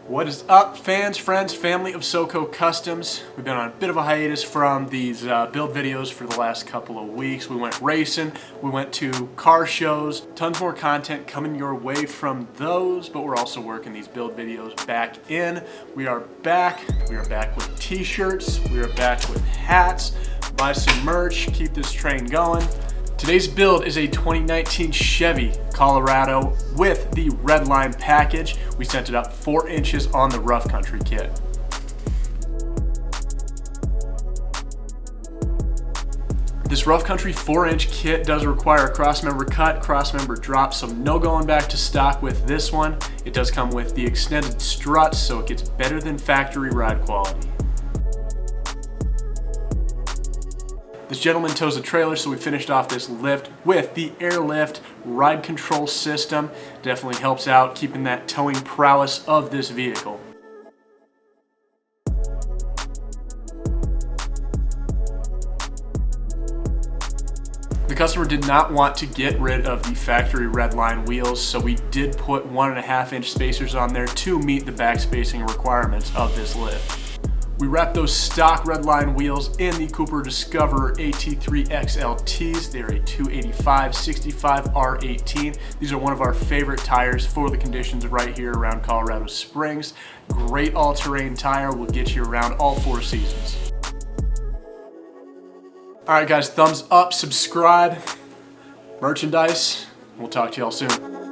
What is up, fans, friends, family of SoCo Customs? We've been on a bit of a hiatus from these build videos for the last couple of weeks. We went racing, we went to car shows, tons more content coming your way from those, but we're also working these build videos back in. We are back with t-shirts, we are back with hats, buy some merch, keep this train going. Today's build is a 2019 Chevy Colorado with the Redline package. We sent it up 4 inches on the rough country kit. This rough country 4-inch kit does require a crossmember cut, crossmember drop, so no going back to stock with this one. It does come with the extended struts, so it gets better than factory ride quality. This gentleman tows a trailer, so we finished off this lift with the airlift ride control system. Definitely helps out keeping that towing prowess of this vehicle. The customer did not want to get rid of the factory Redline wheels, so we did put 1.5-inch spacers on there to meet the back spacing requirements of this lift. We wrapped those stock Redline wheels in the Cooper Discoverer AT3 XLTs. They're a 285/65 R18. These are one of our favorite tires for the conditions right here around Colorado Springs. Great all-terrain tire, will get you around all 4 seasons. All right guys, thumbs up, subscribe, merchandise. We'll talk to y'all soon.